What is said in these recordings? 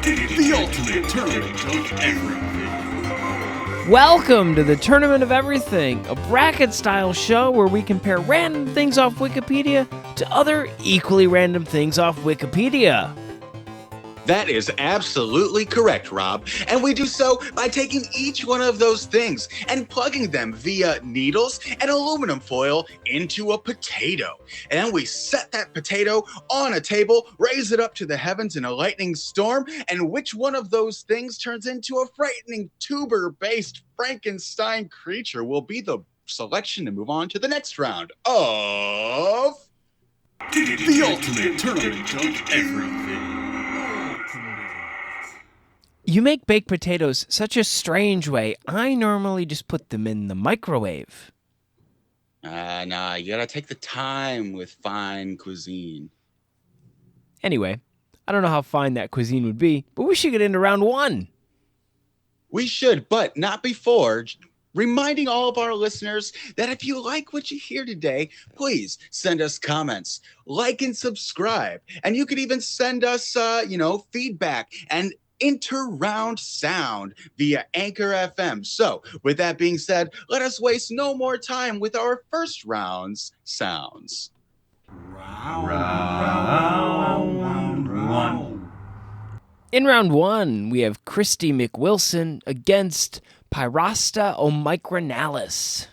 The ultimate tournament of everything. Welcome to the Tournament of Everything, a bracket-style show where we compare random things off Wikipedia to other equally random things off Wikipedia. That is absolutely correct, Rob. And we do so by taking each one of those things and plugging them via needles and aluminum foil into a potato. And then we set that potato on a table, raise it up to the heavens in a lightning storm, and which one of those things turns into a frightening tuber-based Frankenstein creature will be the selection to move on to the next round of... The ultimate tournament of everything. You make baked potatoes such a strange way. I normally just put them in the microwave. Nah, you gotta take the time with fine cuisine. Anyway, I don't know how fine that cuisine would be, but we should get into round one. We should, but not before. Reminding all of our listeners that if you like what you hear today, please send us comments, like and subscribe. And you could even send us, feedback and inter-round sound via Anchor FM. So with that being said, let us waste no more time with our first round's sounds. Round one. In round one, we have Christy McWilson against Pyrasta omicronalis.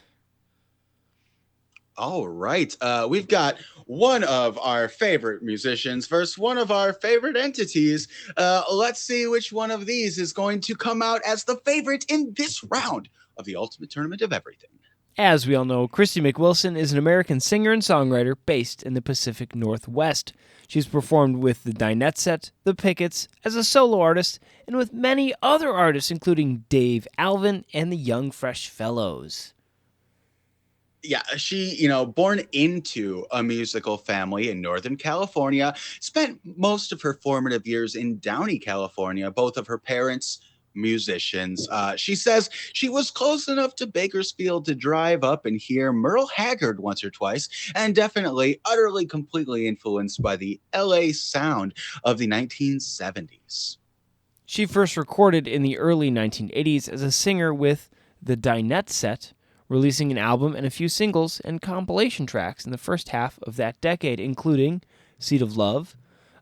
All right. We've got one of our favorite musicians versus one of our favorite entities. Let's see which one of these is going to come out as the favorite in this round of the Ultimate Tournament of Everything. As we all know, Christy McWilson is an American singer and songwriter based in the Pacific Northwest. She's performed with the Dinette Set, the Pickets, as a solo artist, and with many other artists, including Dave Alvin and the Young Fresh Fellows. Yeah, she, born into a musical family in Northern California, spent most of her formative years in Downey, California, both of her parents musicians. She says she was close enough to Bakersfield to drive up and hear Merle Haggard once or twice, and definitely, utterly, completely influenced by the LA sound of the 1970s. She first recorded in the early 1980s as a singer with the Dinette Set, releasing an album and a few singles and compilation tracks in the first half of that decade, including Seed of Love,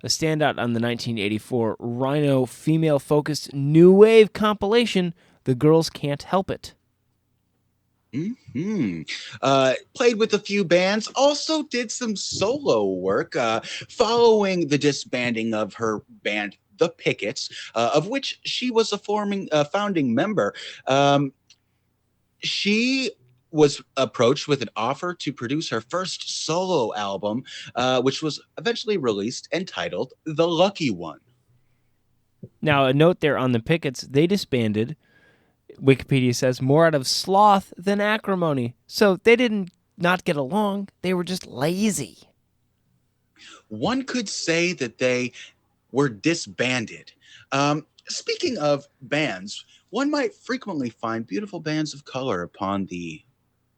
a standout on the 1984 Rhino female-focused new wave compilation, The Girls Can't Help It. Played with a few bands, also did some solo work following the disbanding of her band, The Pickets, of which she was a founding member. She was approached with an offer to produce her first solo album, which was eventually released and titled The Lucky One. Now, a note there on the Pickets, they disbanded, Wikipedia says, more out of sloth than acrimony. So they didn't not get along, they were just lazy. One could say that they were disbanded. Speaking of bands, one might frequently find beautiful bands of color upon the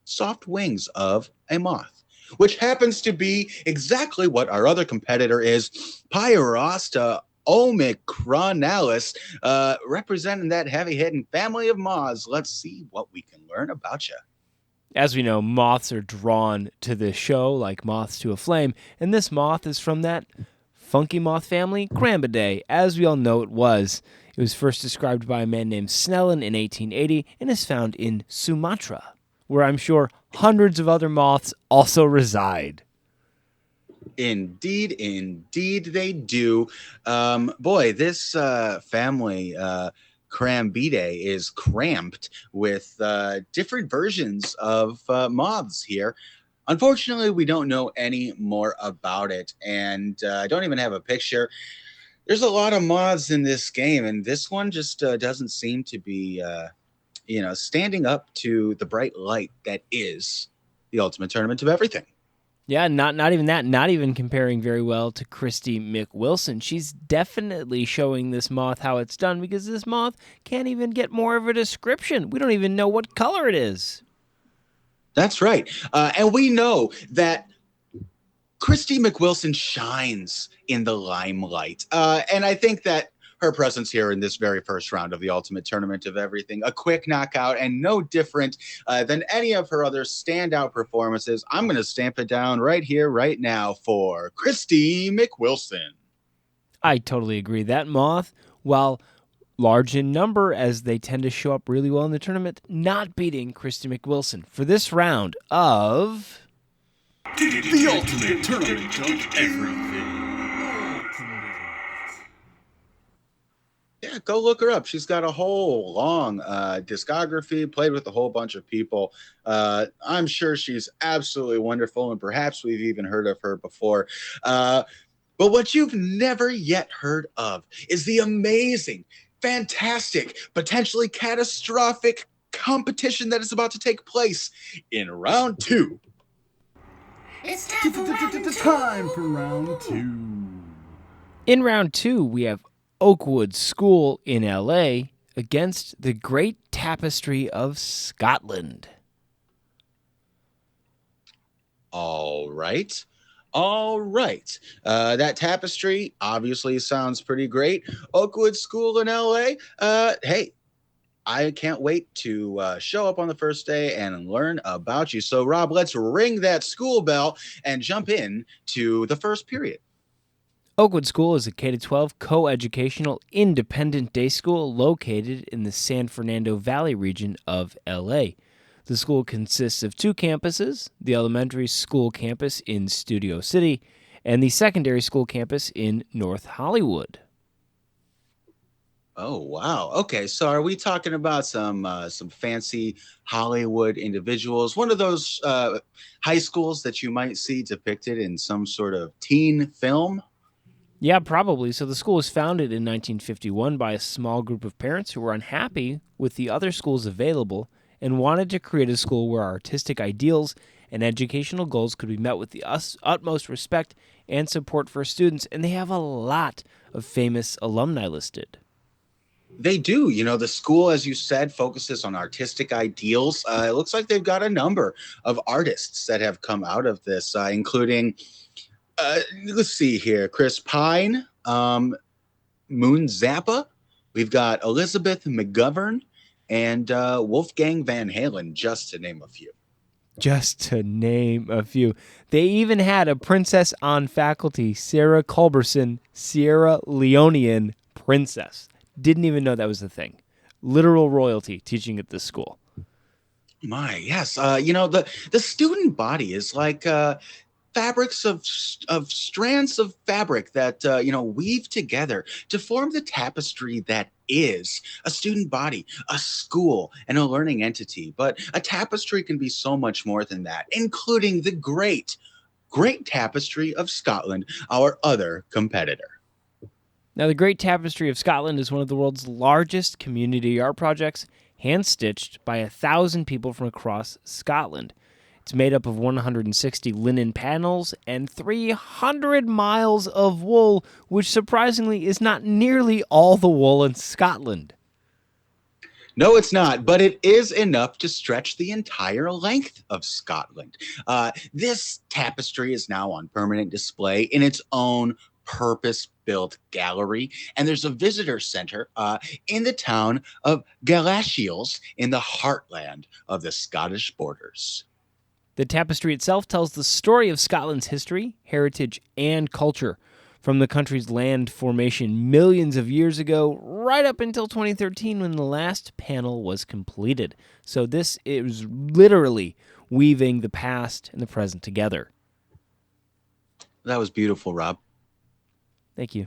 soft wings of a moth, which happens to be exactly what our other competitor is, Pyrasta omicronalis, representing that heavy-hitting family of moths. Let's see what we can learn about you. As we know, moths are drawn to this show like moths to a flame, and this moth is from that funky moth family, Crambidae. As we all know, it was first described by a man named Snellen in 1880 and is found in Sumatra, where I'm sure hundreds of other moths also reside. Indeed they do. This family, Crambidae, is cramped with different versions of moths here. Unfortunately, we don't know any more about it, and I don't even have a picture. There's a lot of moths in this game, and this one just doesn't seem to be, standing up to the bright light that is the Ultimate Tournament of Everything. Yeah, not even that, not even comparing very well to Christy McWilson. She's definitely showing this moth how it's done, because this moth can't even get more of a description. We don't even know what color it is. That's right. And we know that Christy McWilson shines in the limelight. And I think that her presence here in this very first round of the Ultimate Tournament of Everything. A quick knockout and no different than any of her other standout performances. I'm going to stamp it down right here, right now for Christy McWilson. I totally agree. That Moth, while large in number as they tend to show up really well in the tournament, not beating Christy McWilson for this round of The Ultimate Tournament of Everything. Yeah, go look her up. She's got a whole long discography, played with a whole bunch of people. I'm sure she's absolutely wonderful, and perhaps we've even heard of her before. But what you've never yet heard of is the amazing, fantastic, potentially catastrophic competition that is about to take place in round two. It's time for round two. In round two, we have Oakwood School in LA against the Great Tapestry of Scotland. All right. That tapestry obviously sounds pretty great. Oakwood School in LA. Hey, I can't wait to show up on the first day and learn about you. So, Rob, let's ring that school bell and jump in to the first period. Oakwood School is a K-12 co-educational independent day school located in the San Fernando Valley region of LA. The school consists of two campuses, the elementary school campus in Studio City and the secondary school campus in North Hollywood. Oh, wow. Okay, so are we talking about some fancy Hollywood individuals? One of those high schools that you might see depicted in some sort of teen film? Yeah, probably. So the school was founded in 1951 by a small group of parents who were unhappy with the other schools available and wanted to create a school where artistic ideals and educational goals could be met with the utmost respect and support for students, and they have a lot of famous alumni listed. They do. You know, the school, as you said, focuses on artistic ideals. It looks like they've got a number of artists that have come out of this, including, let's see here, Chris Pine, Moon Zappa. We've got Elizabeth McGovern and Wolfgang Van Halen, just to name a few. Just to name a few. They even had a princess on faculty, Sarah Culberson, Sierra Leonean princess. Didn't even know that was a thing. Literal royalty teaching at this school. My, yes. The student body is like fabrics of strands of fabric that weave together to form the tapestry that is a student body, a school, and a learning entity. But a tapestry can be so much more than that, including the great tapestry of Scotland, our other competitor. Now, the Great Tapestry of Scotland is one of the world's largest community art projects, hand-stitched by 1,000 people from across Scotland. It's made up of 160 linen panels and 300 miles of wool, which surprisingly is not nearly all the wool in Scotland. No, it's not, but it is enough to stretch the entire length of Scotland. This tapestry is now on permanent display in its own purpose-built gallery, and there's a visitor center in the town of Galashiels in the heartland of the Scottish borders. The tapestry itself tells the story of Scotland's history, heritage, and culture, from the country's land formation millions of years ago right up until 2013 when the last panel was completed. So this is literally weaving the past and the present together. That was beautiful, Rob. Thank you.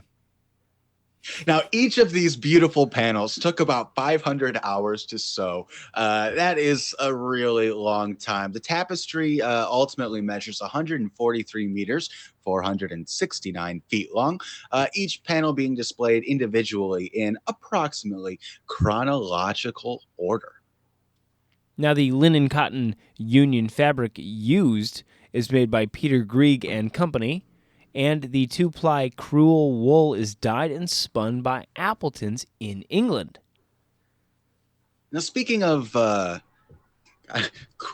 Now, each of these beautiful panels took about 500 hours to sew. That is a really long time. The tapestry ultimately measures 143 meters, 469 feet long, each panel being displayed individually in approximately chronological order. Now, the linen cotton union fabric used is made by Peter Grieg and Company, and the two-ply crewel wool is dyed and spun by Appletons in England. Now, speaking of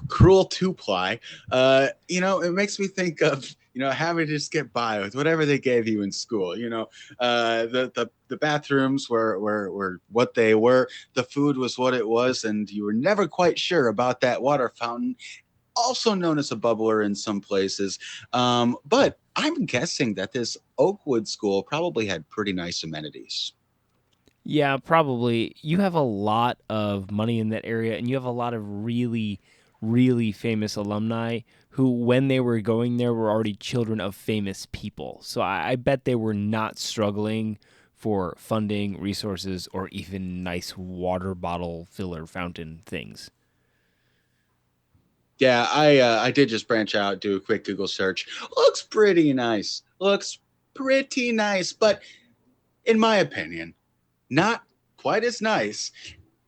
cruel two-ply, it makes me think of having to just get by with whatever they gave you in school. The bathrooms were what they were, the food was what it was, and you were never quite sure about that water fountain, also known as a bubbler in some places. But I'm guessing that this Oakwood school probably had pretty nice amenities. Yeah, probably. You have a lot of money in that area, and you have a lot of really, really famous alumni who, when they were going there, were already children of famous people. So I bet they were not struggling for funding, resources, or even nice water bottle filler fountain things. Yeah, I did just branch out, do a quick Google search. Looks pretty nice. Looks pretty nice, but in my opinion, not quite as nice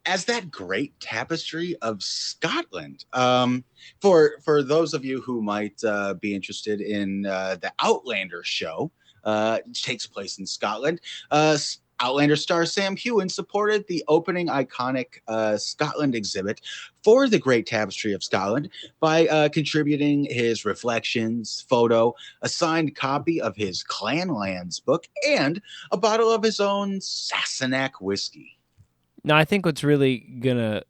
as that great tapestry of Scotland. For those of you who might be interested in the Outlander show, it takes place in Scotland. Outlander star Sam Heughan supported the opening iconic Scotland exhibit for the Great Tapestry of Scotland by contributing his reflections, photo, a signed copy of his Clanlands book, and a bottle of his own Sassenach whiskey. Now, I think what's really gonna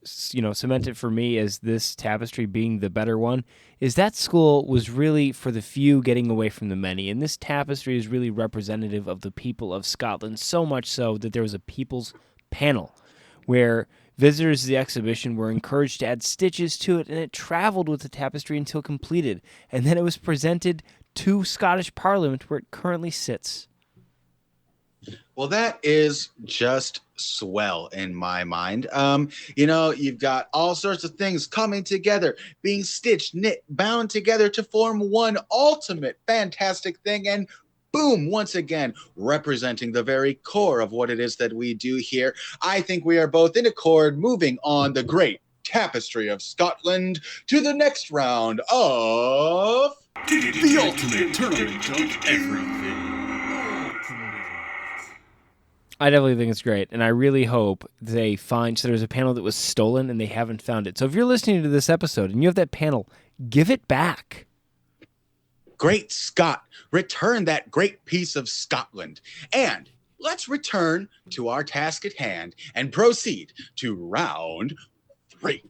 cement it for me as this tapestry being the better one is that school was really for the few getting away from the many, and this tapestry is really representative of the people of Scotland, so much so that there was a people's panel where visitors to the exhibition were encouraged to add stitches to it, and it traveled with the tapestry until completed, and then it was presented to Scottish Parliament where it currently sits. Well, that is just swell in my mind. You've got all sorts of things coming together, being stitched, knit, bound together to form one ultimate fantastic thing. And boom, once again, representing the very core of what it is that we do here. I think we are both in accord, moving on the great tapestry of Scotland to the next round of The ultimate tournament of everything. I definitely think it's great, and I really hope they find. So there's a panel that was stolen, and they haven't found it. So if you're listening to this episode and you have that panel, give it back. Great Scott, return that great piece of Scotland. And let's return to our task at hand and proceed to round 3.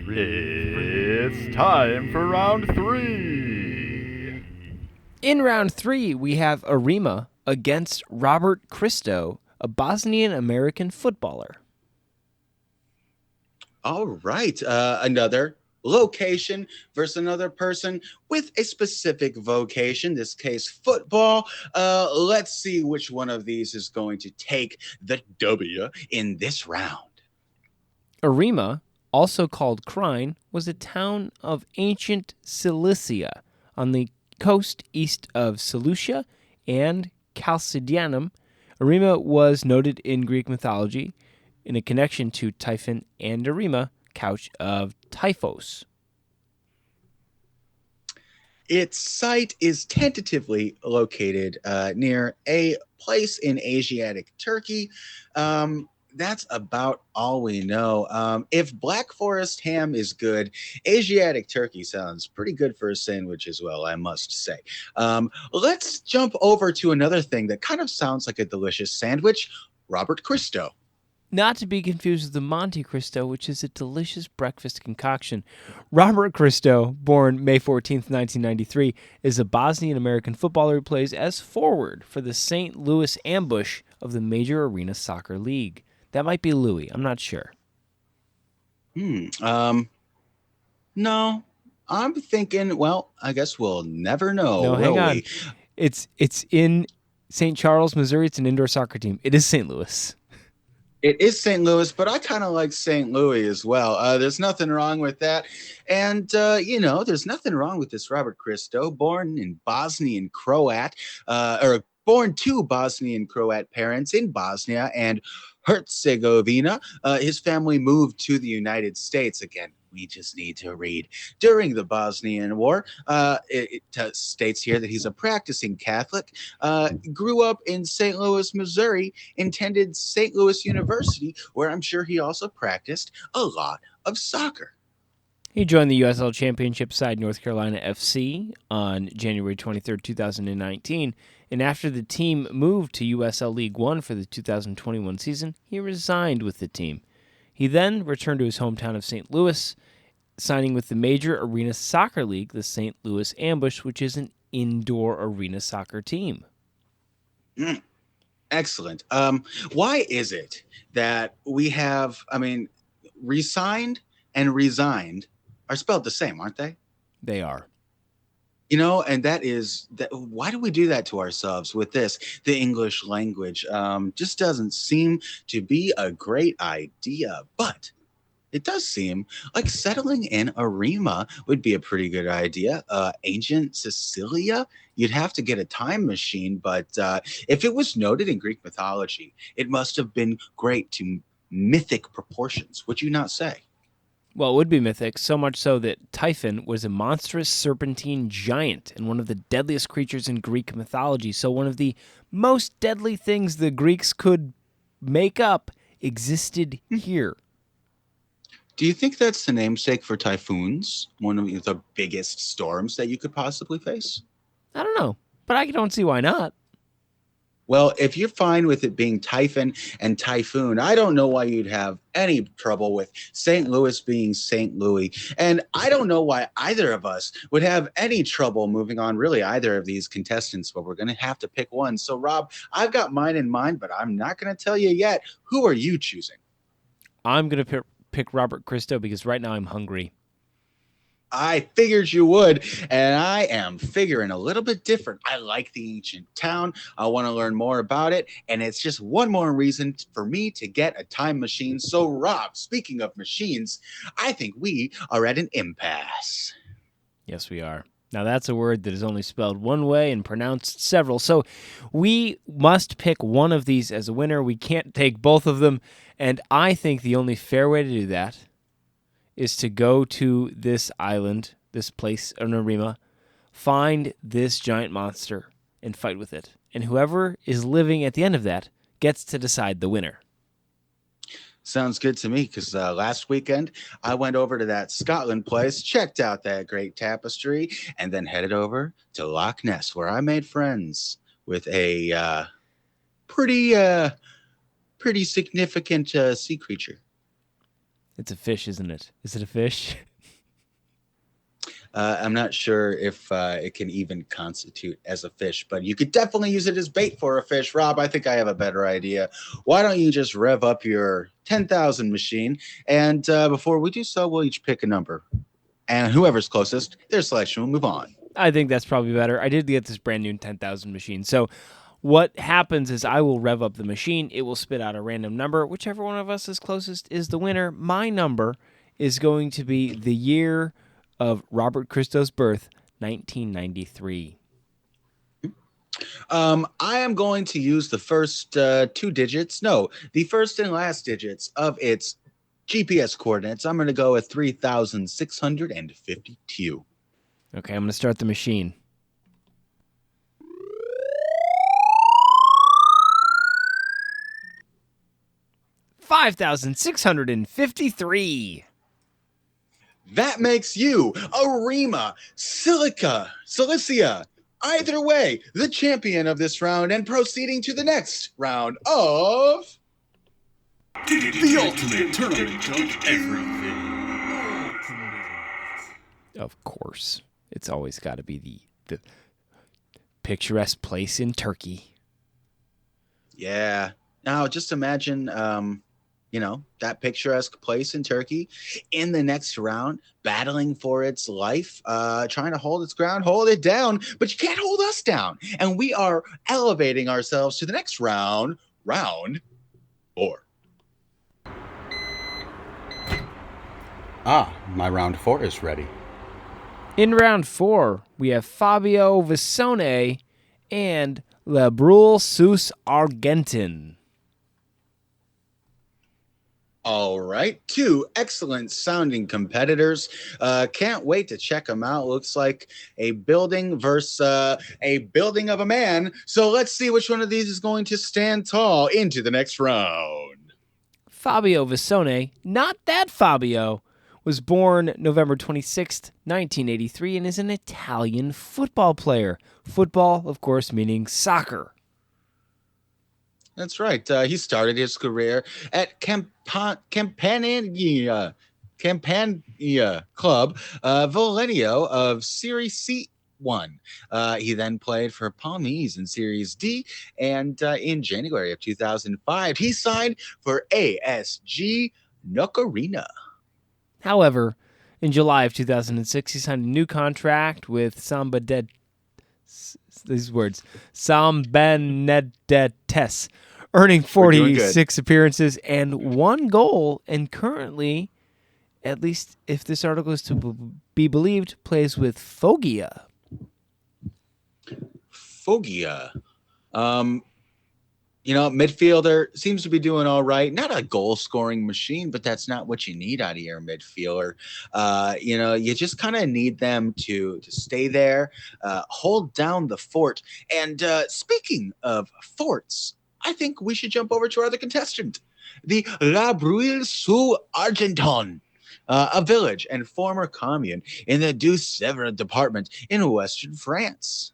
It's time for round 3. In round 3, we have Arima against Robert Christo, a Bosnian-American footballer. All right. Another location versus another person with a specific vocation, this case football. Let's see which one of these is going to take the W in this round. Arima, also called Krine, was a town of ancient Cilicia on the coast east of Seleucia and Chalcidianum. Arima was noted in Greek mythology in a connection to Typhon and Arima, couch of Typhos. Its site is tentatively located near a place in Asiatic Turkey. That's about all we know. If Black Forest ham is good, Asiatic turkey sounds pretty good for a sandwich as well, I must say. Let's jump over to another thing that kind of sounds like a delicious sandwich, Robert Christo. Not to be confused with the Monte Cristo, which is a delicious breakfast concoction. Robert Christo, born May 14th, 1993, is a Bosnian-American footballer who plays as forward for the St. Louis Ambush of the Major Arena Soccer League. That might be Louis. I'm not sure. No, I'm thinking, well, I guess we'll never know. No, hang on. It's in St. Charles, Missouri. It's an indoor soccer team. It is St. Louis. It is St. Louis, but I kind of like St. Louis as well. There's nothing wrong with that. And, there's nothing wrong with this Robert Christo, born in Bosnian Croat, born to Bosnian Croat parents in Bosnia and Herzegovina. His family moved to the United States. Again, we just need to read. During the Bosnian War, it states here that he's a practicing Catholic, grew up in St. Louis, Missouri, attended St. Louis University, where I'm sure he also practiced a lot of soccer. He joined the USL Championship side North Carolina FC on January 23, 2019, and after the team moved to USL League One for the 2021 season, he resigned with the team. He then returned to his hometown of St. Louis, signing with the major arena soccer league, the St. Louis Ambush, which is an indoor arena soccer team. Excellent. Why is it that we have, resigned and resigned are spelled the same, aren't they? They are. And why do we do that to ourselves with this? The English language just doesn't seem to be a great idea, but it does seem like settling in Arima would be a pretty good idea. Ancient Sicilia, you'd have to get a time machine, but if it was noted in Greek mythology, it must have been great to mythic proportions, would you not say? Well, it would be mythic, so much so that Typhon was a monstrous serpentine giant and one of the deadliest creatures in Greek mythology. So one of the most deadly things the Greeks could make up existed here. Do you think that's the namesake for typhoons? One of the biggest storms that you could possibly face? I don't know, but I don't see why not. Well, if you're fine with it being Typhon and Typhoon, I don't know why you'd have any trouble with St. Louis being St. Louis. And I don't know why either of us would have any trouble moving on, really, either of these contestants, but we're going to have to pick one. So, Rob, I've got mine in mind, but I'm not going to tell you yet. Who are you choosing? I'm going to pick Robert Christo because right now I'm hungry. I figured you would, and I am figuring a little bit different. I like the ancient town. I want to learn more about it, and it's just one more reason for me to get a time machine. So, Rob, speaking of machines, I think we are at an impasse. Yes, we are. Now, that's a word that is only spelled one way and pronounced several. So we must pick one of these as a winner. We can't take both of them, and I think the only fair way to do that is to go to this island, this place, an Arima, find this giant monster, and fight with it. And whoever is living at the end of that gets to decide the winner. Sounds good to me, because last weekend I went over to that Scotland place, checked out that great tapestry, and then headed over to Loch Ness, where I made friends with a pretty significant sea creature. It's a fish, isn't it? Is it a fish? I'm not sure if it can even constitute as a fish, but you could definitely use it as bait for a fish. Rob, I think I have a better idea. Why don't you just rev up your 10,000 machine, and before we do so, we'll each pick a number. And whoever's closest, their selection will move on. I think that's probably better. I did get this brand new 10,000 machine. So what happens is I will rev up the machine. It will spit out a random number. Whichever one of us is closest is the winner. My number is going to be the year of Robert Christo's birth, 1993. I am going to use the first the first and last digits of its GPS coordinates. I'm going to go with 3,652. Okay, I'm going to start the machine. $5,653. That makes you Arima Cilicia. Either way, the champion of this round and proceeding to the next round of The ultimate tournament of everything. Of course. It's always got to be the picturesque place in Turkey. Yeah. Now, just imagine, that picturesque place in Turkey in the next round, battling for its life, trying to hold its ground, hold it down, but you can't hold us down. And we are elevating ourselves to the next round, round 4. My round 4 is ready. In round 4, we have Fabio Visone and Le Brule Sus Argentin. All right, 2 excellent sounding competitors. Can't wait to check them out. Looks like a building versus a building of a man. So let's see which one of these is going to stand tall into the next round. Fabio Visone, not that Fabio, was born November 26th, 1983, and is an Italian football player. Football, of course, meaning soccer. That's right. He started his career at Campania Club Volenio of Series C1. He then played for Palmese in Series D, and in January of 2005, he signed for ASG Nocarina. However, in July of 2006, he signed a new contract with Sambenedettes, earning 46 appearances and 1 goal, and currently, at least if this article is to be believed, plays with Foggia. Midfielder seems to be doing all right. Not a goal-scoring machine, but that's not what you need out of your midfielder. You just kind of need them to stay there, hold down the fort. And speaking of forts, I think we should jump over to our other contestant, the La Bruille sous Argenton, a village and former commune in the Deux-Sèvres department in western France.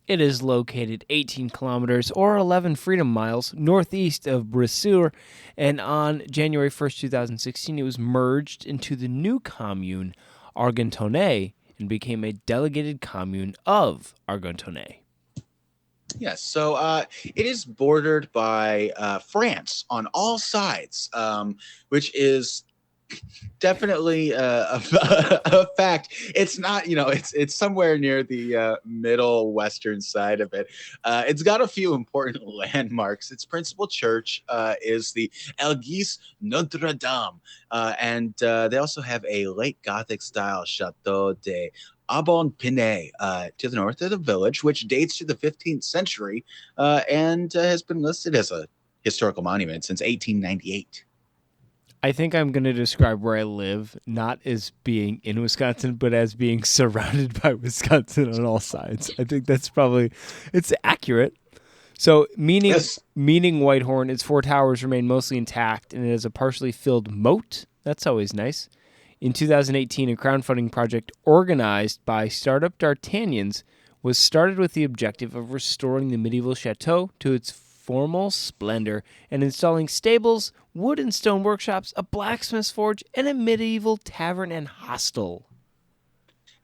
It is located 18 kilometers or 11 freedom miles northeast of Bressuire, and on January 1st, 2016, it was merged into the new commune Argentonais and became a delegated commune of Argentonais. Yes, so it is bordered by France on all sides, which is definitely a fact. It's not, it's somewhere near the middle western side of it. It's got a few important landmarks. Its principal church is the Église Notre Dame, and they also have a late Gothic style Chateau de Abon-Pinay to the north of the village, which dates to the 15th century and has been listed as a historical monument since 1898. I think I'm going to describe where I live not as being in Wisconsin, but as being surrounded by Wisconsin on all sides. I think that's it's accurate. So meaning Whitehorn, its 4 towers remain mostly intact, and it has a partially filled moat. That's always nice. In 2018, a crowdfunding project organized by startup D'Artagnans was started with the objective of restoring the medieval chateau to its formal splendor and installing stables, wood and stone workshops, a blacksmith's forge, and a medieval tavern and hostel.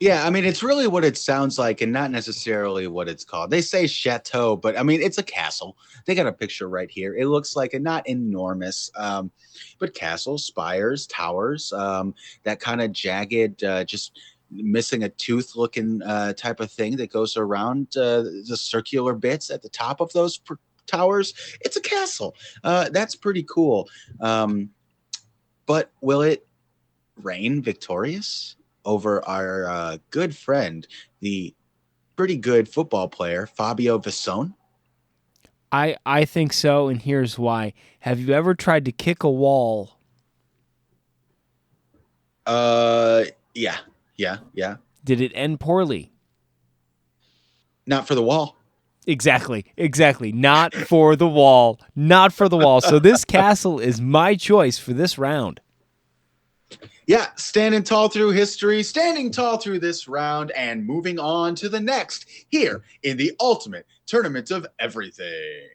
Yeah, I mean, it's really what it sounds like and not necessarily what it's called. They say chateau, but I mean, it's a castle. They got a picture right here. It looks like not enormous, but castles, spires, towers, that kind of jagged, just missing a tooth looking type of thing that goes around the circular bits at the top of those towers. It's a castle. That's pretty cool. But will it reign victorious over our good friend, the pretty good football player, Fabio Visson? I think so, and here's why. Have you ever tried to kick a wall? Yeah. Did it end poorly? Not for the wall. Exactly. Not for the wall. So this castle is my choice for this round. Yeah, standing tall through history, standing tall through this round, and moving on to the next here in the ultimate tournament of everything.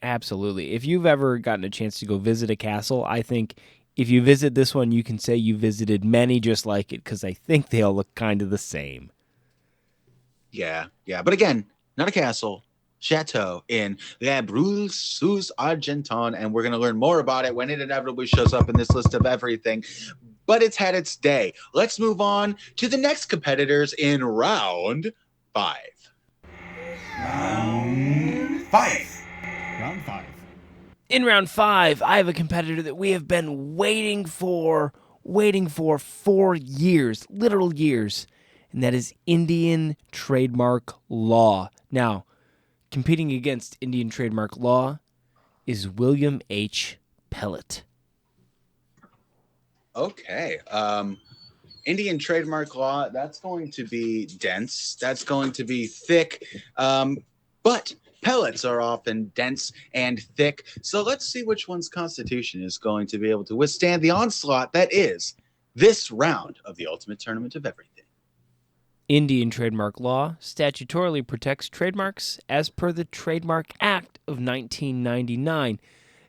Absolutely. If you've ever gotten a chance to go visit a castle, I think if you visit this one, you can say you visited many just like it, because I think they all look kind of the same. Yeah. But again, not a castle, chateau in La Bruille sous Argenton, and we're going to learn more about it when it inevitably shows up in this list of everything. But it's had its day. Let's move on to the next competitors in round 5. Round 5. In round 5, I have a competitor that we have been waiting for 4 years, literal years, and that is Indian trademark law. Now, competing against Indian trademark law is William H. Pellet. Okay. Indian trademark law, that's going to be dense. That's going to be thick. But pellets are often dense and thick. So let's see which one's constitution is going to be able to withstand the onslaught that is this round of the Ultimate Tournament of Everything. Indian trademark law statutorily protects trademarks as per the Trademark Act of 1999,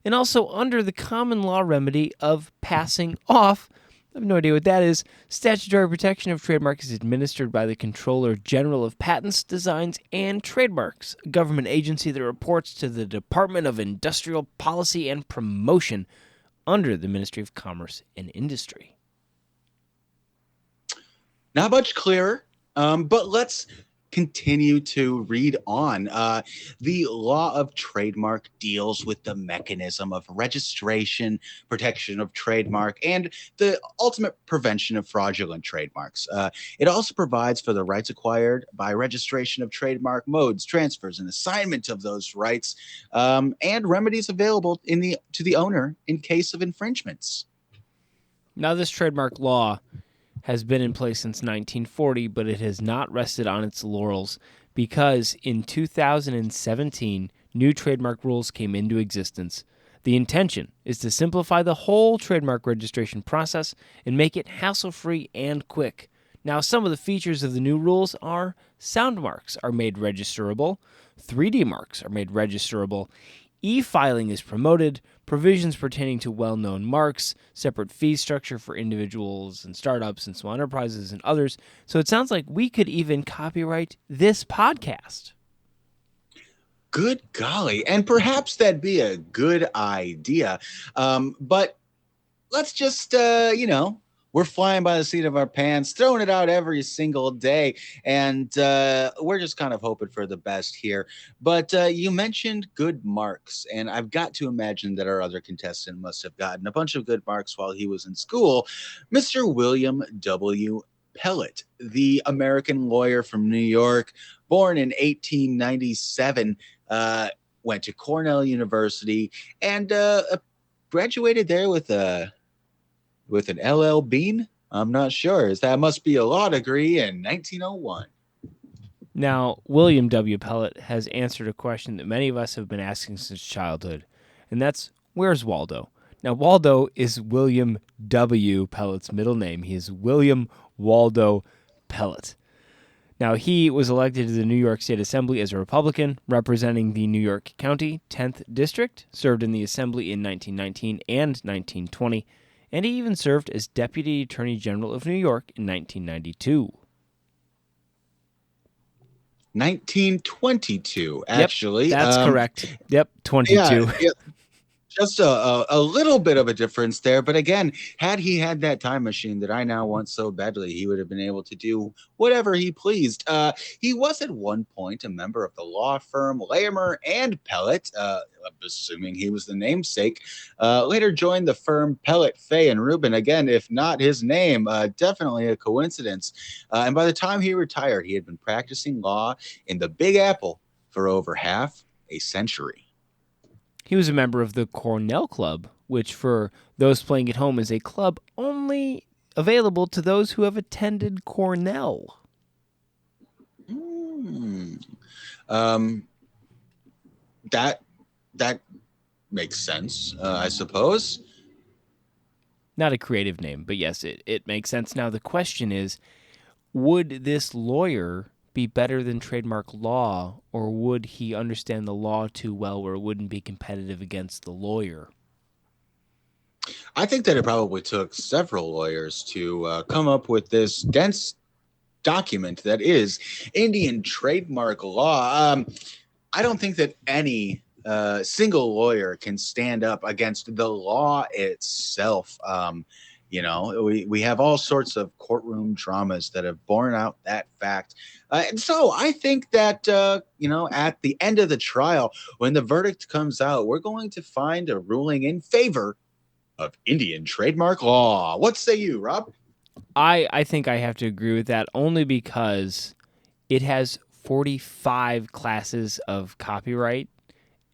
and also under the common law remedy of passing off. I have no idea what that is. Statutory protection of trademarks is administered by the Comptroller General of Patents, Designs, and Trademarks, a government agency that reports to the Department of Industrial Policy and Promotion under the Ministry of Commerce and Industry. Not much clearer, but let's continue to read on. The law of trademark deals with the mechanism of registration, protection of trademark, and the ultimate prevention of fraudulent trademarks. It also provides for the rights acquired by registration of trademark modes, transfers, and assignment of those rights, and remedies available to the owner in case of infringements. Now, this trademark law has been in place since 1940, but it has not rested on its laurels because in 2017, new trademark rules came into existence. The intention is to simplify the whole trademark registration process and make it hassle-free and quick. Now, some of the features of the new rules are sound marks are made registerable, 3D marks are made registerable, e-filing is promoted, provisions pertaining to well-known marks, separate fee structure for individuals and startups and small enterprises and others. So it sounds like we could even copyright this podcast. Good golly. And perhaps that'd be a good idea. But let's just, we're flying by the seat of our pants, throwing it out every single day. And we're just kind of hoping for the best here. But you mentioned good marks. And I've got to imagine that our other contestant must have gotten a bunch of good marks while he was in school. Mr. William W. Pellet, the American lawyer from New York, born in 1897, went to Cornell University and graduated there with an LL Bean. I'm not sure. That must be a law degree in 1901. Now, William W. Pellet has answered a question that many of us have been asking since childhood, and that's, where's Waldo? Now, Waldo is William W. Pellet's middle name. He is William Waldo Pellet. Now, he was elected to the New York State Assembly as a Republican, representing the New York County 10th District, served in the Assembly in 1919 and 1920, and he even served as Deputy Attorney General of New York in 1992. 1922, actually. Yep, that's correct. Yep, 22. Yeah. Just a little bit of a difference there. But again, had he had that time machine that I now want so badly, he would have been able to do whatever he pleased. He was at one point a member of the law firm Larimer and Pellet, assuming he was the namesake. Later joined the firm Pellet, Fay, and Rubin. Again, if not his name, definitely a coincidence. And by the time he retired, he had been practicing law in the Big Apple for over half a century. He was a member of the Cornell Club, which for those playing at home is a club only available to those who have attended Cornell. That makes sense, I suppose. Not a creative name, but yes, it makes sense. Now the question is, would this lawyer be better than trademark law, or would he understand the law too well where it wouldn't be competitive against the lawyer? I think that it probably took several lawyers to come up with this dense document that is Indian trademark law. I don't think that any single lawyer can stand up against the law itself. We have all sorts of courtroom dramas that have borne out that fact. And so I think that, at the end of the trial, when the verdict comes out, we're going to find a ruling in favor of Indian trademark law. What say you, Rob? I think I have to agree with that only because it has 45 classes of copyright,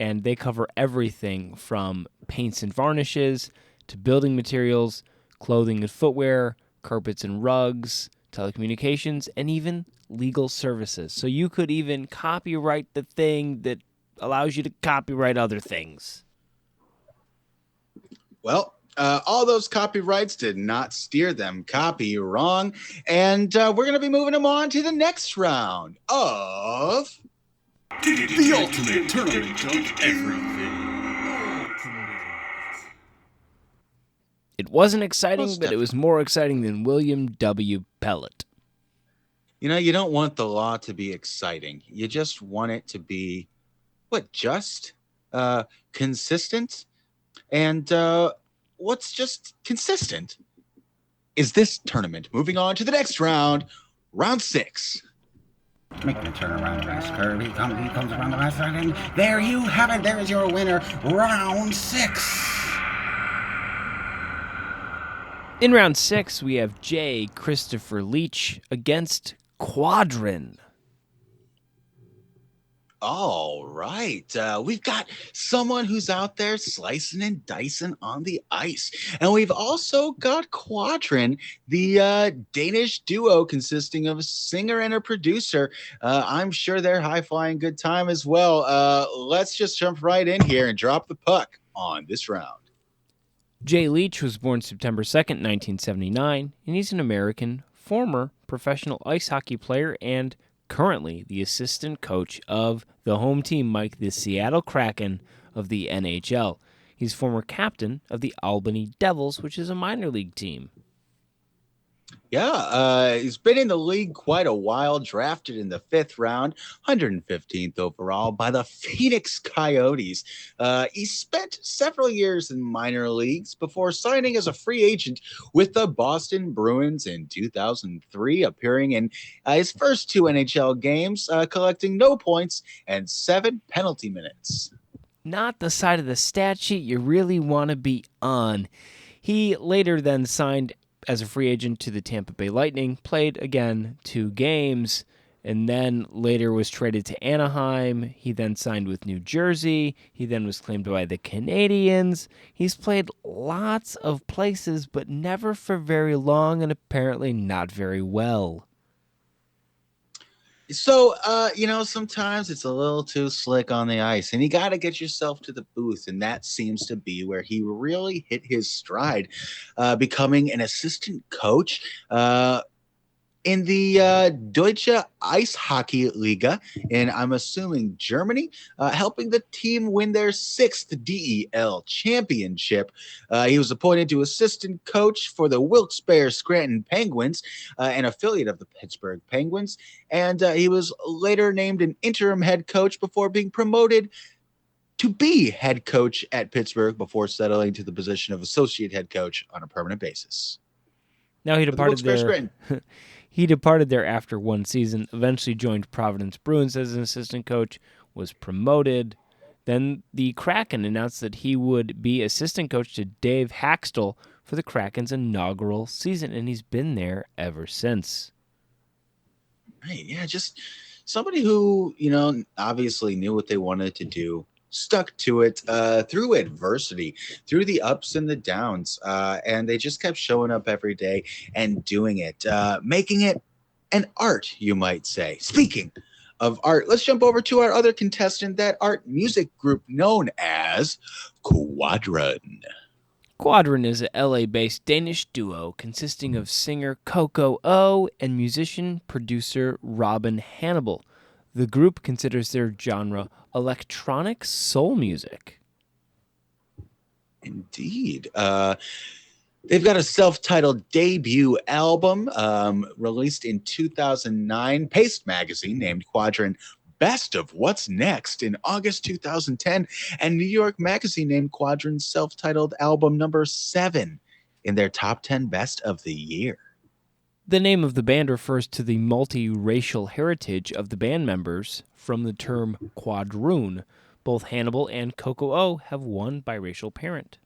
and they cover everything from paints and varnishes to building materials, clothing and footwear, carpets and rugs, telecommunications, and even legal services. So you could even copyright the thing that allows you to copyright other things. Well, All those copyrights did not steer them copy wrong. And we're going to be moving them on to the next round of The ultimate tournament of everything. It wasn't exciting, Most but it was more exciting than William W. Pellet. You know, you don't want the law to be exciting. You just want it to be, just? Consistent? And what's just consistent is this tournament. Moving on to the next round, round 6. Make the turnaround, Mass Curve. He comes around the last side, and there you have it. There is your winner, round 6. In round 6, we have J. Christopher Leach against Quadrin. All right. We've got someone who's out there slicing and dicing on the ice. And we've also got Quadrin, the Danish duo consisting of a singer and a producer. I'm sure they're high-flying good time as well. Let's just jump right in here and drop the puck on this round. Jay Leach was born September 2nd, 1979, and he's an American former professional ice hockey player and currently the assistant coach of the home team, Mike, the Seattle Kraken of the NHL. He's former captain of the Albany Devils, which is a minor league team. Yeah, he's been in the league quite a while, drafted in the 5th round, 115th overall by the Phoenix Coyotes. He spent several years in minor leagues before signing as a free agent with the Boston Bruins in 2003, appearing in his first 2 NHL games, collecting no points and 7 penalty minutes. Not the side of the stat sheet you really want to be on. He later then signed as a free agent to the Tampa Bay Lightning, played again 2 games, and then later was traded to Anaheim. He then signed with New Jersey. He then was claimed by the Canadiens. He's played lots of places, but never for very long, and apparently not very well. So, sometimes it's a little too slick on the ice, and you got to get yourself to the booth, and that seems to be where he really hit his stride, becoming an assistant coach in the Deutsche Eishockey Liga, and I'm assuming Germany, helping the team win their 6th DEL championship. He was appointed to assistant coach for the Wilkes-Barre Scranton Penguins, an affiliate of the Pittsburgh Penguins, and he was later named an interim head coach before being promoted to be head coach at Pittsburgh before settling to the position of associate head coach on a permanent basis. Now he departed there. He departed there after 1 season, eventually joined Providence Bruins as an assistant coach, was promoted. Then the Kraken announced that he would be assistant coach to Dave Haxtell for the Kraken's inaugural season, and he's been there ever since. Right, yeah, just somebody who, obviously knew what they wanted to do, stuck to it through adversity, through the ups and the downs, and they just kept showing up every day and doing it, making it an art, you might say. Speaking of art, let's jump over to our other contestant, that art music group known as Quadrin. Quadrin is a LA-based Danish duo consisting of singer Coco O and musician-producer Robin Hannibal. The group considers their genre electronic soul music. Indeed. They've got a self-titled debut album released in 2009. Paste magazine named Quadrin Best of What's Next in August 2010. And New York Magazine named Quadrin's self-titled album number 7 in their top 10 best of the year. The name of the band refers to the multiracial heritage of the band members from the term quadroon. Both Hannibal and Coco O have one biracial parent.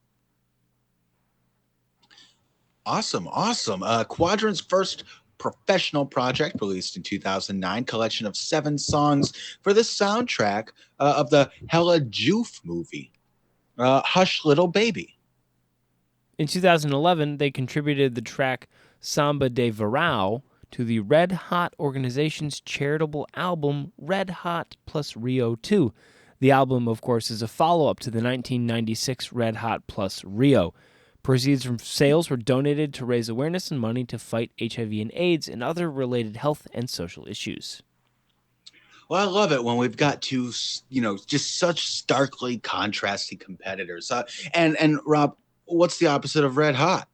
Awesome. Quadrin's first professional project, released in 2009, collection of 7 songs for the soundtrack of the Hella Joof movie, Hush Little Baby. In 2011, they contributed the track Samba de Verão to the Red Hot organization's charitable album Red Hot plus Rio 2. The album, of course, is a follow-up to the 1996 Red Hot plus Rio. Proceeds from sales were donated to raise awareness and money to fight HIV and AIDS and other related health and social issues. Well, I love it when we've got two, just such starkly contrasting competitors. And Rob, what's the opposite of red hot?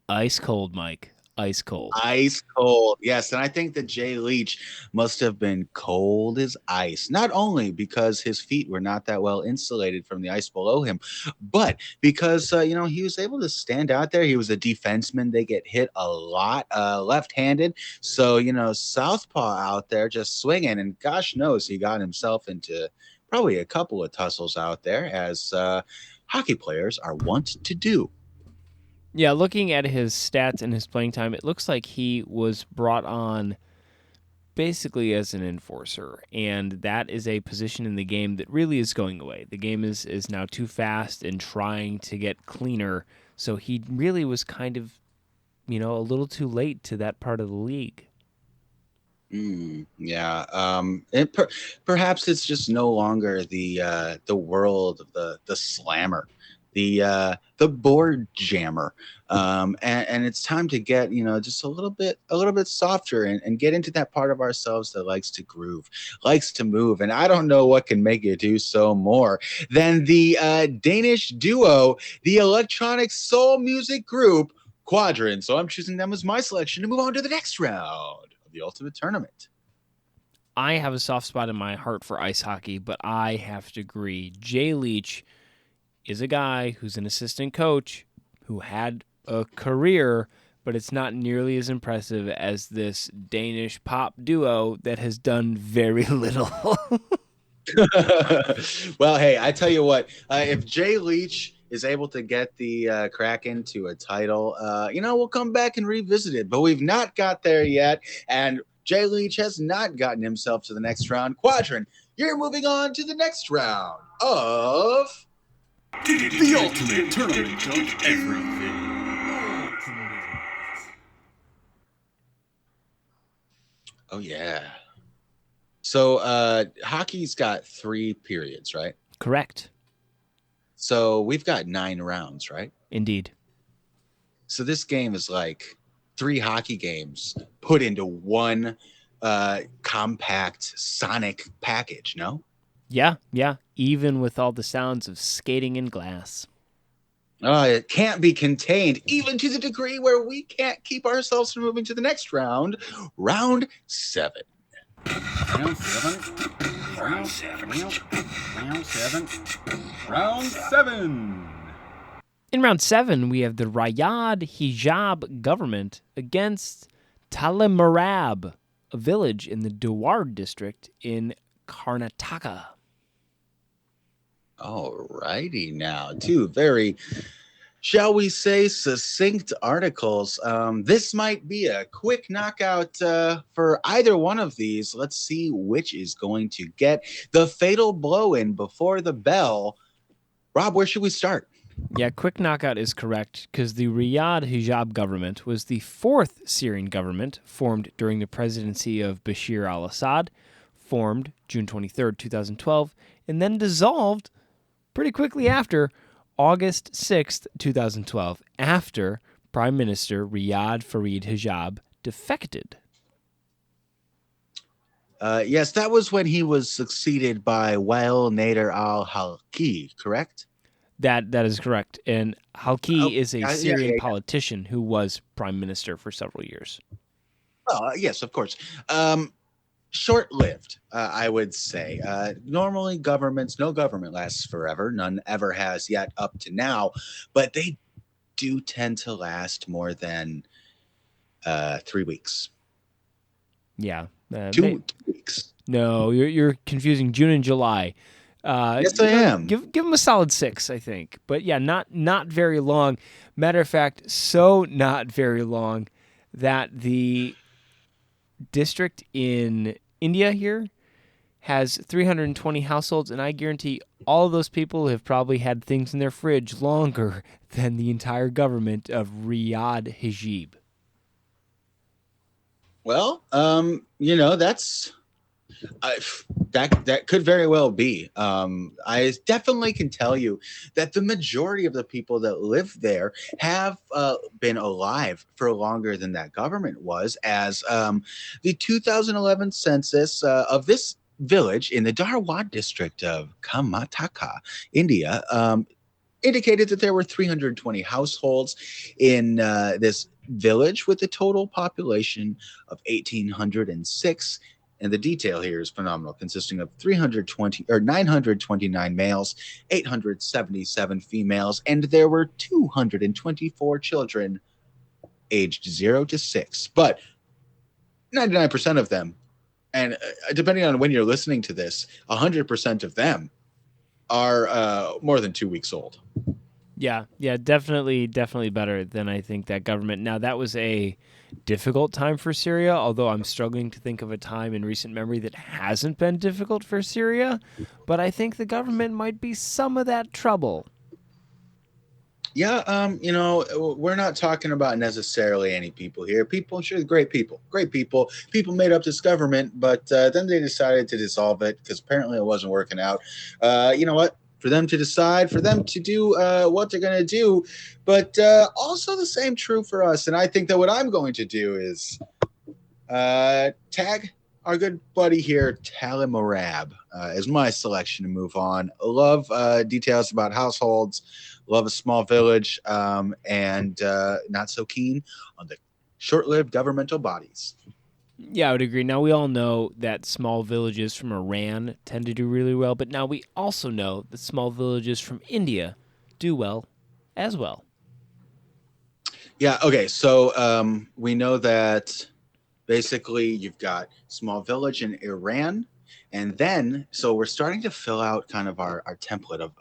Ice cold, Mike. Ice cold. Ice cold. Yes, and I think that Jay Leach must have been cold as ice, not only because his feet were not that well insulated from the ice below him, but because, he was able to stand out there. He was a defenseman. They get hit a lot, left-handed. So, southpaw out there just swinging, and gosh knows he got himself into probably a couple of tussles out there, as hockey players are wont to do. Yeah, looking at his stats and his playing time, it looks like he was brought on basically as an enforcer, and that is a position in the game that really is going away. The game is now too fast and trying to get cleaner, so he really was kind of, a little too late to that part of the league. Yeah. Perhaps it's just no longer the world of the slammer, the board jammer, and it's time to get just a little bit softer and get into that part of ourselves that likes to groove, likes to move. And I don't know what can make you do so more than the Danish duo, the electronic soul music group Quadrant. So I'm choosing them as my selection to move on to the next round of the Ultimate Tournament. I have a soft spot in my heart for ice hockey, but I have to agree. Jay Leach is a guy who's an assistant coach who had a career, but it's not nearly as impressive as this Danish pop duo that has done very little. Well, hey, I tell you what, if Jay Leach is able to get the Kraken to a title, we'll come back and revisit it, but we've not got there yet, and Jay Leach has not gotten himself to the next round. Quadrant, you're moving on to the next round of The Ultimate Tournament of Everything. Oh, yeah. So hockey's got 3 periods, right? Correct. So we've got 9 rounds, right? Indeed. So this game is like 3 hockey games put into one compact sonic package, no? Yeah. Even with all the sounds of skating in glass. It can't be contained, even to the degree where we can't keep ourselves from moving to the next round. Round 7. Round 7. Round 7. Round 7. Round 7. In round 7, we have the Rayad Hijab government against Talimarab, a village in the Dewar district in Karnataka. All righty now. 2 very, shall we say, succinct articles. This might be a quick knockout for either one of these. Let's see which is going to get the fatal blow in before the bell. Rob, where should we start? Yeah, quick knockout is correct because the Riyadh Hijab government was the 4th Syrian government formed during the presidency of Bashir al-Assad, formed June 23rd, 2012, and then dissolved pretty quickly after August 6th, 2012, after Prime Minister Riyad Farid Hijab defected. Yes, that was when he was succeeded by Wael Nader al-Halki, correct? That is correct. And Halki is a Syrian yeah. politician who was prime minister for several years. Yes, of course. Short-lived, I would say. Normally, no government lasts forever. None ever has yet up to now. But they do tend to last more than 3 weeks. Yeah. 2 weeks. No, you're confusing June and July. Yes, I am. Give them a solid 6, I think. But yeah, not very long. Matter of fact, so not very long that the district in India here has 320 households, and I guarantee all of those people have probably had things in their fridge longer than the entire government of Riyadh Hijab. Well, That could very well be. I definitely can tell you that the majority of the people that live there have been alive for longer than that government was, as the 2011 census of this village in the Dharwad district of Karnataka, India, indicated that there were 320 households in this village with a total population of 1,806. And the detail here is phenomenal, consisting of 320 or 929 males, 877 females, and there were 224 children aged 0 to 6. But 99% of them, and depending on when you're listening to this, 100% of them are more than 2 weeks old. Yeah, definitely better than I think that government. Now, that was a difficult time for Syria, although I'm struggling to think of a time in recent memory that hasn't been difficult for Syria, but I think the government might be some of that trouble. Yeah, we're not talking about necessarily any people here. People, sure, great people. People made up this government, but then they decided to dissolve it because apparently it wasn't working out. You know what? For them to decide, for them to do what they're going to do, but also the same true for us. And I think that what I'm going to do is tag our good buddy here, Talimorab, is my selection to move on. Love details about households, love a small village, and not so keen on the short-lived governmental bodies. Yeah, I would agree. Now, we all know that small villages from Iran tend to do really well, but now we also know that small villages from India do well as well. Yeah, okay, so we know that basically you've got small village in Iran, and then, so we're starting to fill out kind of our template of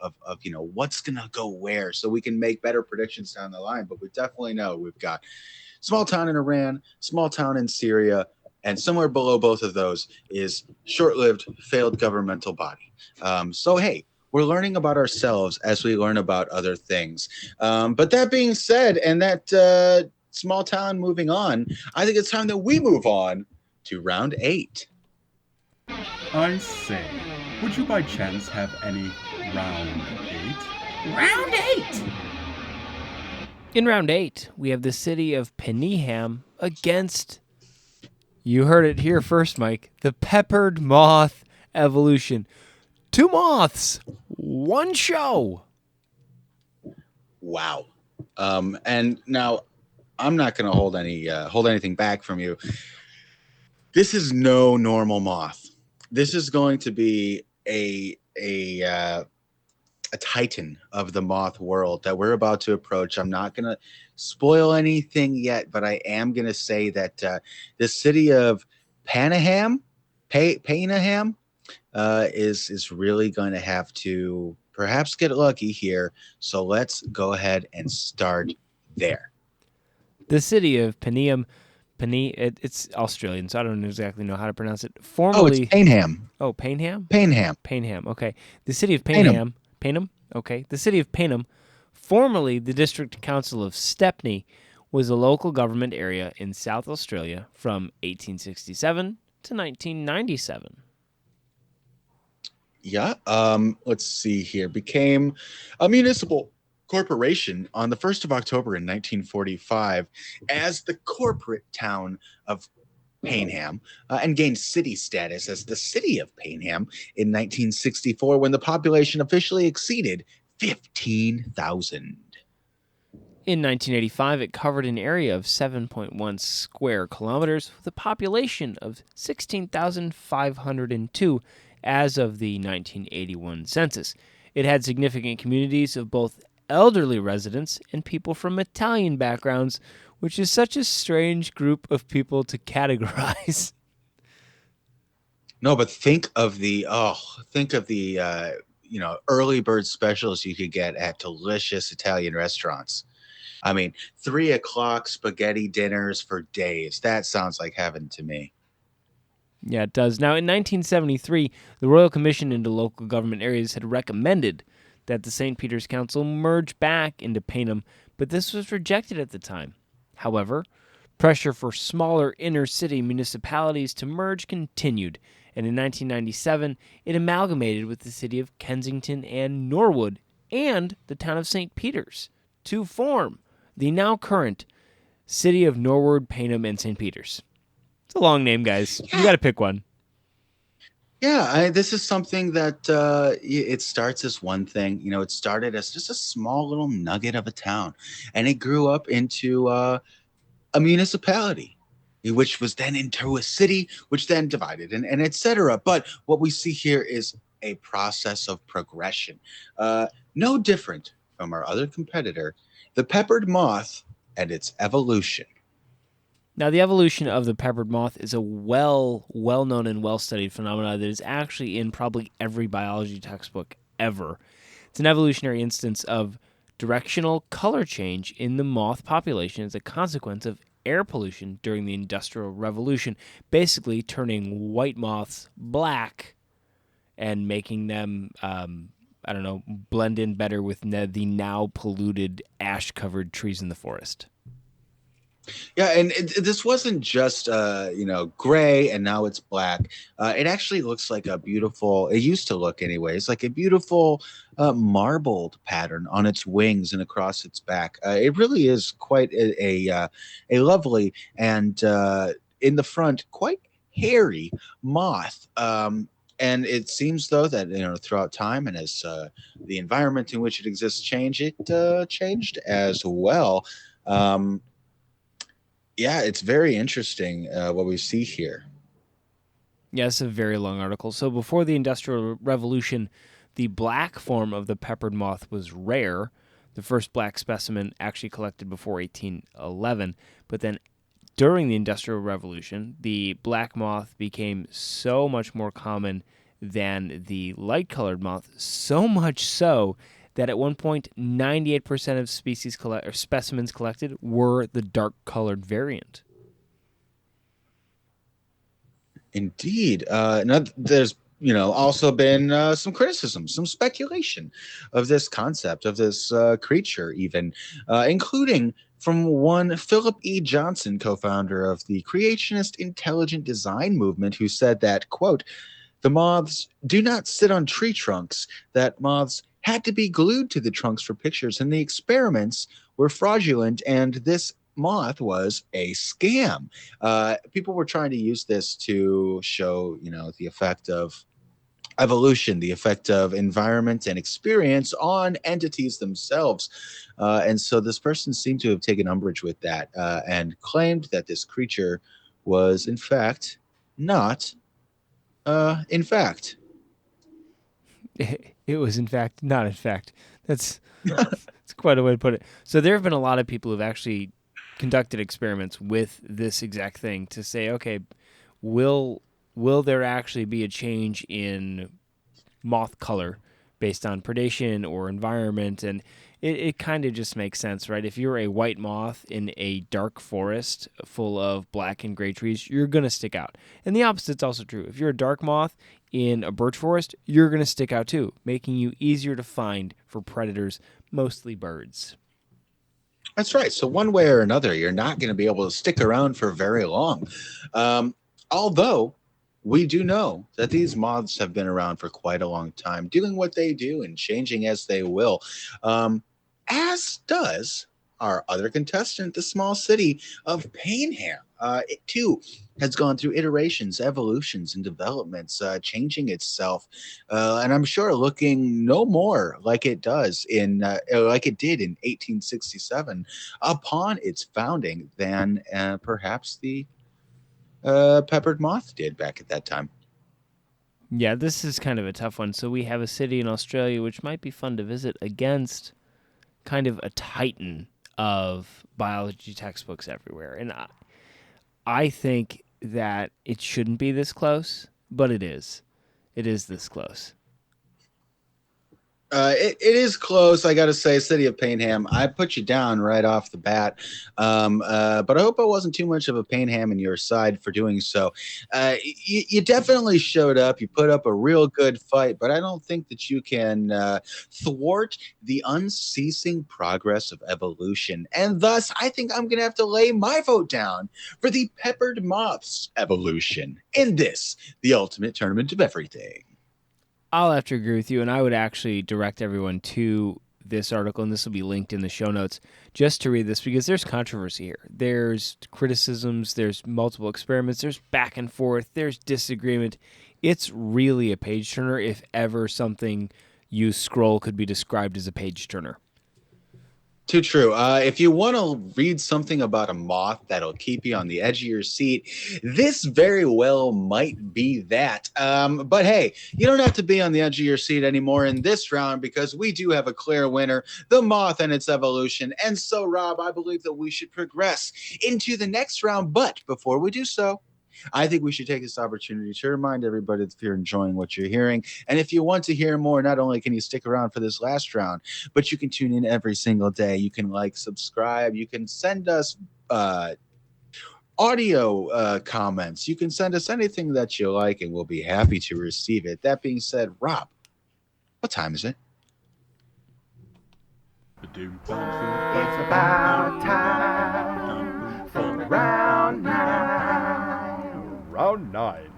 what's going to go where so we can make better predictions down the line, but we definitely know we've got small town in Iran, small town in Syria, and somewhere below both of those is short-lived, failed governmental body. So, hey, we're learning about ourselves as we learn about other things. But that being said, and that small town moving on, I think it's time that we move on to round 8. I say, would you by chance have any round 8? Round 8! In round 8, we have the city of Peniham against, you heard it here first, Mike, the peppered moth evolution. 2 moths, 1 show. Wow. And now I'm not going to hold anything back from you. This is no normal moth. This is going to be a titan of the moth world that we're about to approach. I'm not going to spoil anything yet, but I am going to say that the city of Peniham is really going to have to perhaps get lucky here. So let's go ahead and start there. The city of Peniham, it's Australian, so I don't exactly know how to pronounce it. Formerly, it's Payneham. Oh, Payneham? Payneham. Okay. The city of Payneham. Okay. The city of Payneham, formerly the District Council of Stepney, was a local government area in South Australia from 1867 to 1997. Yeah. Let's see here. Became a municipal corporation on the 1st of October in 1945 as the corporate town of Payneham, and gained city status as the city of Payneham in 1964 when the population officially exceeded 15,000. In 1985, it covered an area of 7.1 square kilometers with a population of 16,502 as of the 1981 census. It had significant communities of both elderly residents and people from Italian backgrounds, which is such a strange group of people to categorize. No, but think of the early bird specials you could get at delicious Italian restaurants. I mean, 3 o'clock spaghetti dinners for days. That sounds like heaven to me. Yeah, it does. Now, in 1973, the Royal Commission into Local Government Areas had recommended that the St. Peter's Council merge back into Payneham, but this was rejected at the time. However, pressure for smaller inner-city municipalities to merge continued, And in 1997, it amalgamated with the city of Kensington and Norwood and the town of St. Peters to form the now current city of Norwood, Paynham, and St. Peters. It's a long name, guys. You got to pick one. Yeah, this is something that it starts as one thing. It started as just a small little nugget of a town, and it grew up into a municipality, which was then into a city, which then divided, and etc. But what we see here is a process of progression, no different from our other competitor, the peppered moth, and its evolution. Now, the evolution of the peppered moth is a well-known and well-studied phenomenon that is actually in probably every biology textbook ever. It's an evolutionary instance of directional color change in the moth population as a consequence of air pollution during the Industrial Revolution, basically turning white moths black and making them, blend in better with the now polluted, ash-covered trees in the forest. Yeah, and this wasn't just gray and now it's black. It actually looks like a beautiful. It used to look, anyways, like a beautiful marbled pattern on its wings and across its back. It really is quite a lovely and in the front quite hairy moth. And it seems though that throughout time and as the environment in which it exists changed as well. Yeah, it's very interesting what we see here. Yeah, it's a very long article. So before the Industrial Revolution, the black form of the peppered moth was rare. The first black specimen actually collected before 1811. But then during the Industrial Revolution, the black moth became so much more common than the light-colored moth, so much so that at one point, 98% of specimens collected were the dark-colored variant. Indeed. Now there's also been some criticism, some speculation of this concept, of this creature, even including from one Philip E. Johnson, co-founder of the creationist intelligent design movement, who said that, quote, "The moths do not sit on tree trunks, that moths had to be glued to the trunks for pictures, and the experiments were fraudulent, and this moth was a scam." People were trying to use this to show, the effect of evolution, the effect of environment and experience on entities themselves. And so this person seemed to have taken umbrage with that and claimed that this creature was, in fact, not, in fact. It was, in fact, not in fact. That's quite a way to put it. So there have been a lot of people who've actually conducted experiments with this exact thing to say, okay, will there actually be a change in moth color based on predation or environment? And it kind of just makes sense, right? If you're a white moth in a dark forest full of black and gray trees, you're going to stick out. And the opposite's also true. If you're a dark moth in a birch forest, you're going to stick out too, making you easier to find for predators, mostly birds. That's right. So one way or another, you're not going to be able to stick around for very long. Although we do know that these moths have been around for quite a long time, doing what they do and changing as they will, as does our other contestant, the small city of Paynham. It too has gone through iterations, evolutions, and developments, changing itself, and I'm sure looking no more like it does like it did in 1867 upon its founding than perhaps the peppered moth did back at that time. Yeah, this is kind of a tough one. So we have a city in Australia which might be fun to visit against kind of a titan of biology textbooks everywhere. And I think that it shouldn't be this close, but it is. It is this close. It is close. I got to say, City of Paynham. I put you down right off the bat, but I hope I wasn't too much of a Paynham in your side for doing so. You definitely showed up. You put up a real good fight, but I don't think that you can thwart the unceasing progress of evolution. And thus, I think I'm going to have to lay my vote down for the Peppered Moths evolution in this, the ultimate tournament of everything. I'll have to agree with you, and I would actually direct everyone to this article, and this will be linked in the show notes, just to read this, because there's controversy here. There's criticisms, there's multiple experiments, there's back and forth, there's disagreement. It's really a page turner, if ever something you scroll could be described as a page turner. Too true. If you want to read something about a moth that'll keep you on the edge of your seat, this very well might be that. But hey, you don't have to be on the edge of your seat anymore in this round, because we do have a clear winner, the moth and its evolution. And so, Rob, I believe that we should progress into the next round. But before we do so, I think we should take this opportunity to remind everybody that if you're enjoying what you're hearing, and if you want to hear more, not only can you stick around for this last round, but you can tune in every single day. You can subscribe, you can send us audio comments, you can send us anything that you like, and we'll be happy to receive it. That being said, Rob, what time is it? It's about time for round 9. Round 9.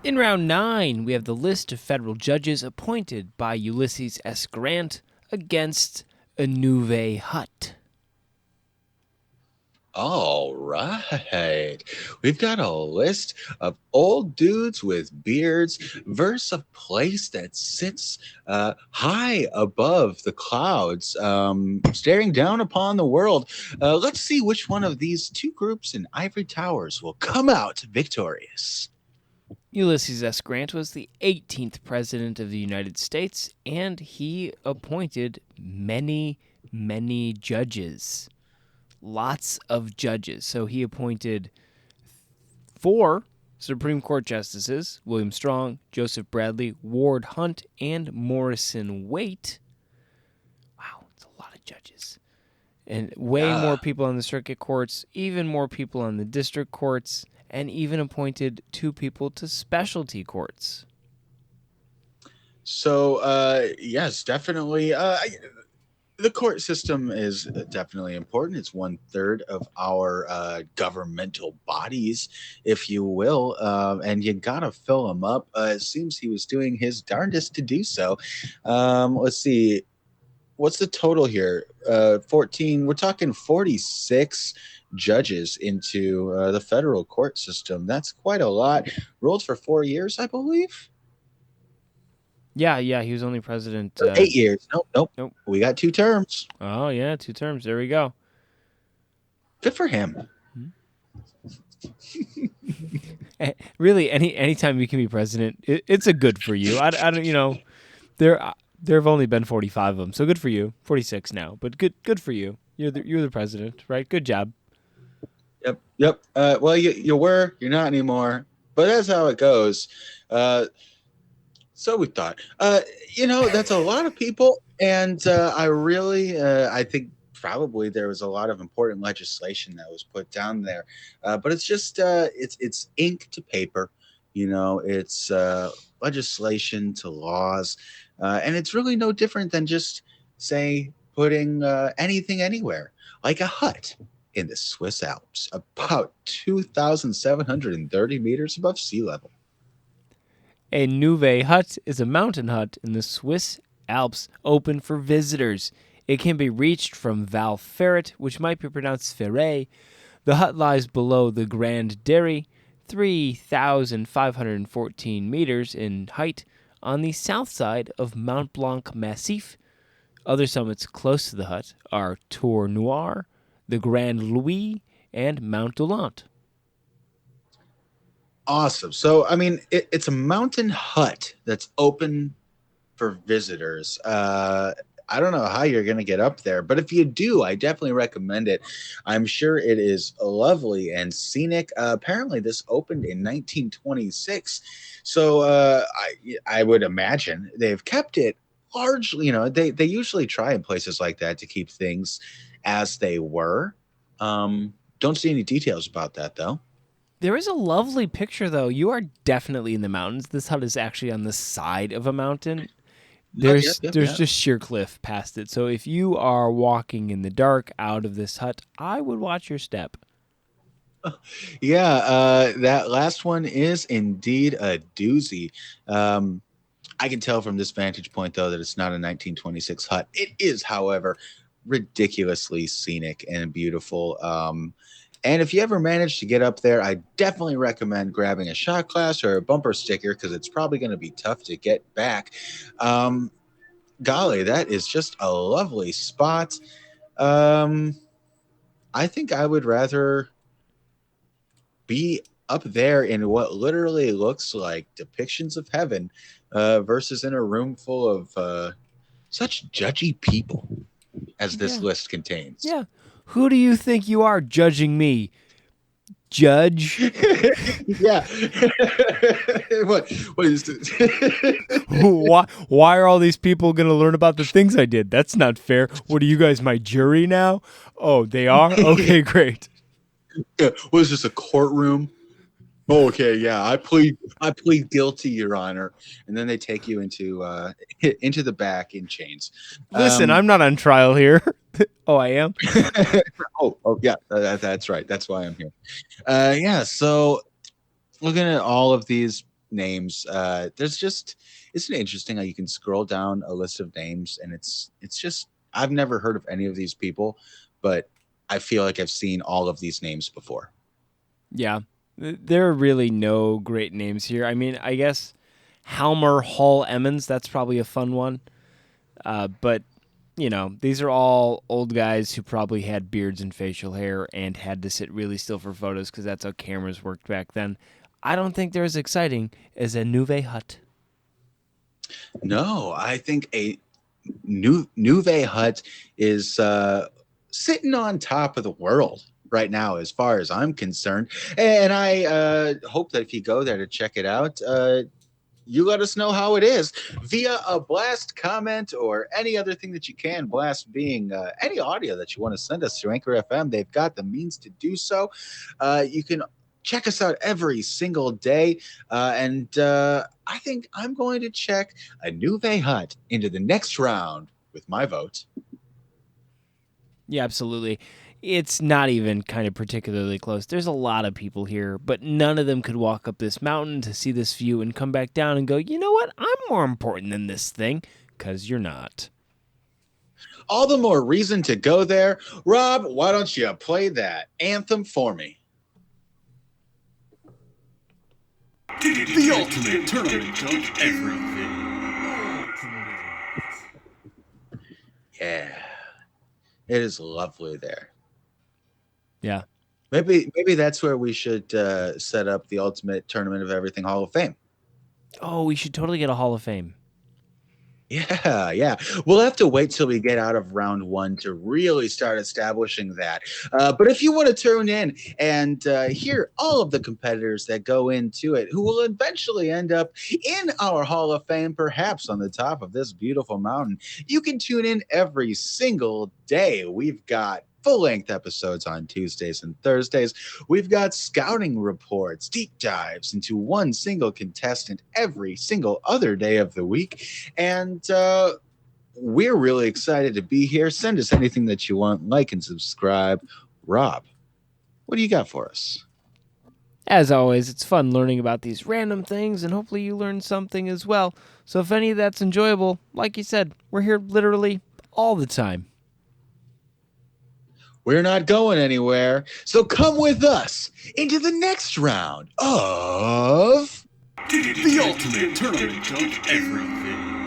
In round 9, we have the list of federal judges appointed by Ulysses S. Grant against Inuve Hut. All right. We've got a list of old dudes with beards versus a place that sits high above the clouds, staring down upon the world. Let's see which one of these two groups in ivory towers will come out victorious. Ulysses S. Grant was the 18th president of the United States, and he appointed many, many judges. Lots of judges. So he appointed 4 Supreme Court justices: William Strong, Joseph Bradley, Ward Hunt, and Morrison Waite. Wow, it's a lot of judges. And way more people on the circuit courts, even more people on the district courts, and even appointed 2 people to specialty courts. So, yes, definitely. The court system is definitely important. It's 1/3 of our governmental bodies, if you will, and you gotta fill them up. It seems he was doing his darndest to do so. Let's see, what's the total here? 14. We're talking 46 judges into the federal court system. That's quite a lot. Ruled for 4 years, I believe. Yeah, he was only president. 8 years. Nope. We got 2 terms. Oh, yeah, 2 terms. There we go. Good for him. Really, anytime you can be president, it's a good for you. I don't, there have only been 45 of them, so good for you. 46 now, but good for you. You're the president, right? Good job. Yep. Well, you were. You're not anymore. But that's how it goes. So we thought. That's a lot of people, and I think probably there was a lot of important legislation that was put down there. But it's just it's ink to paper. It's legislation to laws, and it's really no different than just say putting anything anywhere, like a hut in the Swiss Alps, about 2,730 meters above sea level. A Inuve Hut is a mountain hut in the Swiss Alps open for visitors. It can be reached from Val Ferret, which might be pronounced Ferret. The hut lies below the Grand Dairy, 3,514 meters in height, on the south side of Mont Blanc Massif. Other summits close to the hut are Tour Noir, the Grand Louis, and Mount Doulant. Awesome. So, I mean, it's a mountain hut that's open for visitors. I don't know how you're going to get up there, but if you do, I definitely recommend it. I'm sure it is lovely and scenic. Apparently, this opened in 1926. So I would imagine they've kept it largely, they usually try in places like that to keep things as they were. Don't see any details about that though. There is a lovely picture, though. You are definitely in the mountains. This hut is actually on the side of a mountain. There's Yep. just sheer cliff past it. So if you are walking in the dark out of this hut, I would watch your step. Yeah, that last one is indeed a doozy. I can tell from this vantage point, though, that it's not a 1926 hut. It is, however, ridiculously scenic and beautiful. And if you ever manage to get up there, I definitely recommend grabbing a shot glass or a bumper sticker because it's probably going to be tough to get back. Golly, that is just a lovely spot. I think I would rather be up there in what literally looks like depictions of heaven versus in a room full of such judgy people as this list contains. Yeah. Who do you think you are judging me? Judge? Yeah. What is this? Why are all these people going to learn about the things I did? That's not fair. What are you guys, my jury now? Oh, they are? Okay, great. What is this, a courtroom? Oh, okay, yeah. I plead guilty, Your Honor. And then they take you into the back in chains. Listen, I'm not on trial here. Oh, I am? oh, yeah. That's right. That's why I'm here. Yeah. So, looking at all of these names, isn't it interesting how you can scroll down a list of names and it's just I've never heard of any of these people, but I feel like I've seen all of these names before. Yeah. There are really no great names here. I mean, I guess Halmer Hall Emmons, that's probably a fun one. But, these are all old guys who probably had beards and facial hair and had to sit really still for photos because that's how cameras worked back then. I don't think they're as exciting as a Nouveau hut. No, I think a Nouveau hut is sitting on top of the world right now, as far as I'm concerned. And I hope that if you go there to check it out, you let us know how it is via a blast comment or any other thing that you can. Blast being any audio that you want to send us through Anchor FM. They've got the means to do so. You can check us out every single day. And I think I'm going to check a Nouveau hut into the next round with my vote. Yeah, absolutely. It's not even kind of particularly close. There's a lot of people here, but none of them could walk up this mountain to see this view and come back down and go, you know what? I'm more important than this thing, because you're not. All the more reason to go there. Rob, why don't you play that anthem for me? The ultimate tournament of everything. Yeah. It is lovely there. Yeah. Maybe that's where we should set up the Ultimate Tournament of Everything Hall of Fame. Oh, we should totally get a Hall of Fame. Yeah. We'll have to wait till we get out of round one to really start establishing that. But if you want to tune in and hear all of the competitors that go into it, who will eventually end up in our Hall of Fame, perhaps on the top of this beautiful mountain, you can tune in every single day. We've got full-length episodes on Tuesdays and Thursdays. We've got scouting reports, deep dives into one single contestant every single other day of the week. And we're really excited to be here. Send us anything that you want. Like and subscribe. Rob, what do you got for us? As always, it's fun learning about these random things, and hopefully you learn something as well. So if any of that's enjoyable, like you said, we're here literally all the time. We're not going anywhere, so come with us into the next round of The ultimate tournament of everything.